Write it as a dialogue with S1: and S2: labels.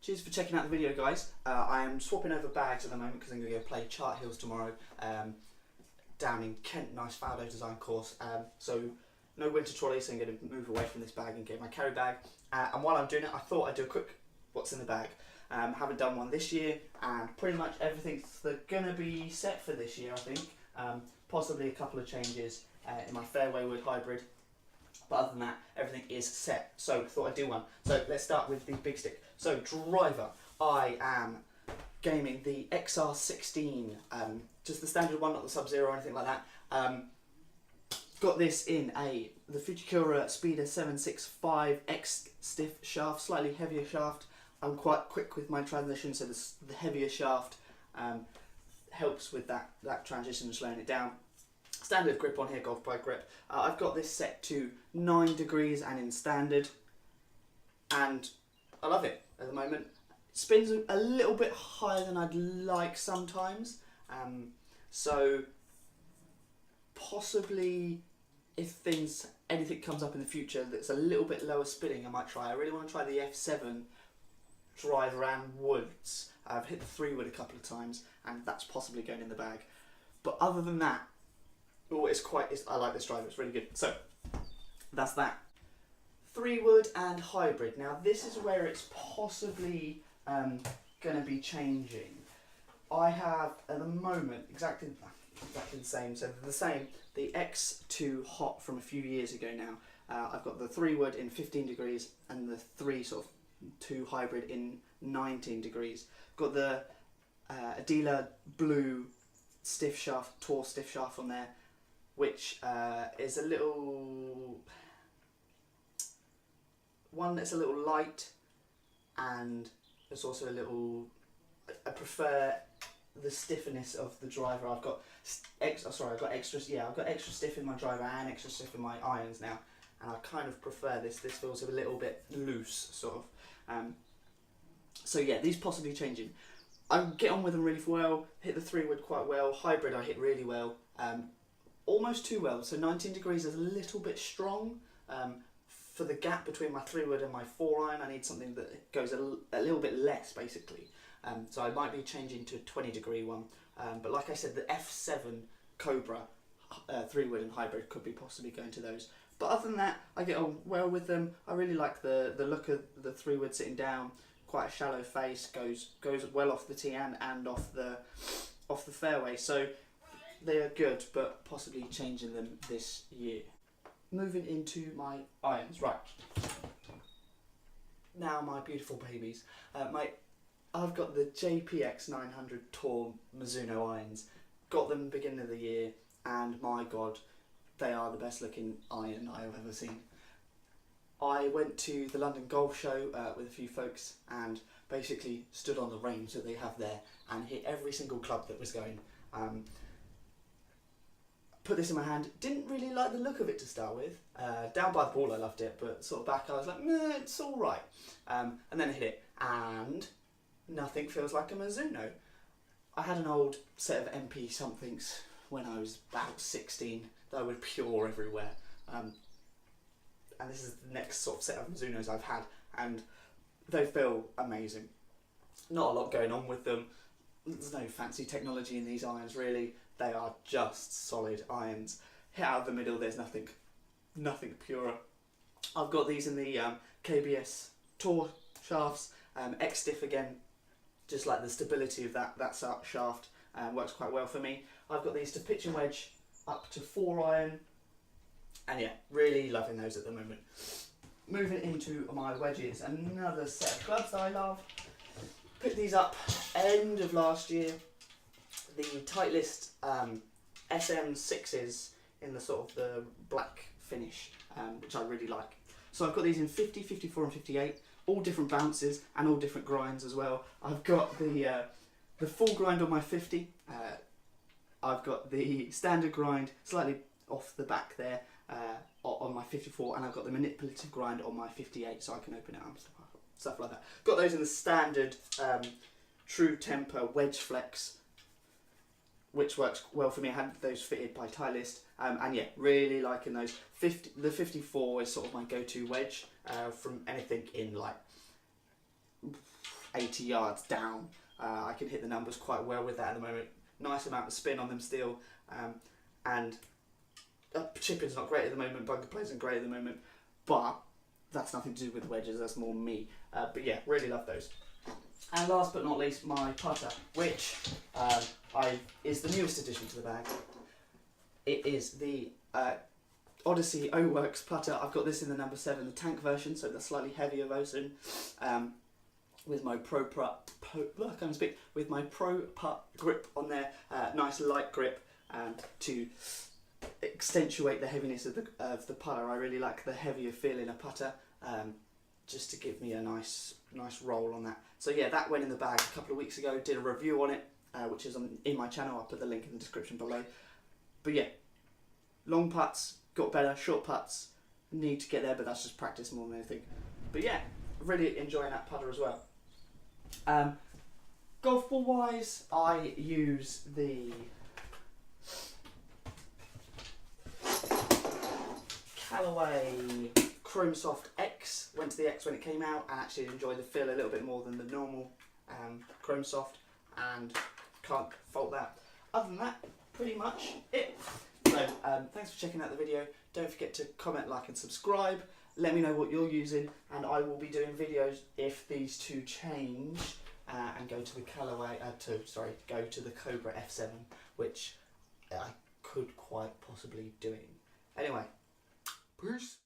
S1: Cheers for checking out the video, guys. I am swapping over bags at the moment because I'm going to go play Chart Hills tomorrow down in Kent. Nice Faldo design course. So no winter trolley, so I'm going to move away from this bag and get my carry bag. And while I'm doing it, I thought I'd do a quick what's in the bag. Haven't done one this year, and pretty much everything's going to be set for this year, I think. Possibly a couple of changes in my fairway wood hybrid. But other than that, everything is set. So I thought I'd do one. So let's start with the big stick. So driver, I am gaming the XR16, just the standard one, not the Sub-Zero or anything like that. Got this in the Fujikura Speeder 765 X stiff shaft, slightly heavier shaft. I'm quite quick with my transition, so the heavier shaft helps with that transition and slowing it down. Standard grip on here, golf bike grip. I've got this set to 9 degrees and in standard, and I love it at the moment. It spins a little bit higher than I'd like sometimes, so possibly if anything comes up in the future that's a little bit lower spinning, I might try. I really want to try the F7 driver and woods. I've hit the 3-wood a couple of times, and that's possibly going in the bag. But other than that, I like this driver, it's really good. So, that's that. 3-wood and hybrid. Now this is where it's possibly going to be changing. I have, at the moment, exactly the same. So the X2 Hot from a few years ago now. I've got the 3-wood in 15 degrees and the 2 hybrid in 19 degrees. Got the Adela Blue stiff shaft, Tour stiff shaft on there, which is a little one that's a little light, and it's also a little. I prefer the stiffness of the driver. I've got extra stiff in my driver and extra stiff in my irons now, and I kind of prefer this. This feels a little bit loose, sort of. So yeah, these possibly changing. I get on with them really well. Hit the 3-wood quite well. Hybrid I hit really well. Almost too well. So 19 degrees is a little bit strong. For the gap between my 3-wood and my 4-iron, I need something that goes a little bit less, basically. So I might be changing to a 20-degree one. But like I said, the F7 Cobra 3-wood and hybrid could be possibly going to those. But other than that, I get on well with them. I really like the look of the 3-wood sitting down. Quite a shallow face, goes well off the tee and off the fairway. So they are good, but possibly changing them this year. Moving into my irons, right. Now my beautiful babies. I've got the JPX 900 Tour Mizuno irons. Got them beginning of the year, and my God, they are the best looking iron I have ever seen. I went to the London Golf Show with a few folks and basically stood on the range that they have there and hit every single club that was going. Put this in my hand, didn't really like the look of it to start with. Down by the ball I loved it, but sort of back I was like, nah, it's alright. And then I hit it, and nothing feels like a Mizuno. I had an old set of MP somethings when I was about 16 that were pure everywhere. And this is the next sort of set of Mizunos I've had, and they feel amazing. Not a lot going on with them. There's no fancy technology in these irons really. They are just solid irons. Hit out of the middle, there's nothing purer. I've got these in the KBS Tour shafts, X stiff again, just like the stability of that shaft works quite well for me. I've got these to pitch and wedge up to 4-iron, and yeah, really loving those at the moment. Moving into my wedges, another set of clubs that I love. Picked these up end of last year. The Titleist SM6s in the sort of the black finish, which I really like. So I've got these in 50, 54 and 58, all different bounces and all different grinds as well. I've got the full grind on my 50, I've got the standard grind slightly off the back there on my 54, and I've got the manipulative grind on my 58 so I can open it up, stuff like that. Got those in the standard True Temper Wedge Flex, which works well for me. I had those fitted by Titleist, and yeah, really liking those. The 54 is sort of my go-to wedge from anything in like 80 yards down. I can hit the numbers quite well with that at the moment. Nice amount of spin on them still, and chipping's not great at the moment, bunker play isn't great at the moment, but that's nothing to do with wedges, that's more me. But yeah, really love those. And last but not least, my putter, which is the newest addition to the bag. It is the Odyssey O-works putter. I've got this in the number 7, the tank version, so the slightly heavier version, with my Pro Putt grip on there, nice light grip to accentuate the heaviness of the putter. I really like the heavier feel in a putter, just to give me a nice roll on that. So yeah, that went in the bag a couple of weeks ago. Did a review on it, which is in my channel. I'll put the link in the description below. But yeah, long putts got better, short putts need to get there, but that's just practice more than anything. But yeah, really enjoying that putter as well. Golf ball wise, I use the Callaway Chrome Soft X. Went to the X when it came out and actually enjoyed the feel a little bit more than the normal Chrome Soft, and can't fault that. Other than that, pretty much it. So thanks for checking out the video. Don't forget to comment, like and subscribe. Let me know what you're using, and I will be doing videos if these two change and go to the Callaway, go to the Cobra F7, which I could quite possibly doing. Anyway, peace.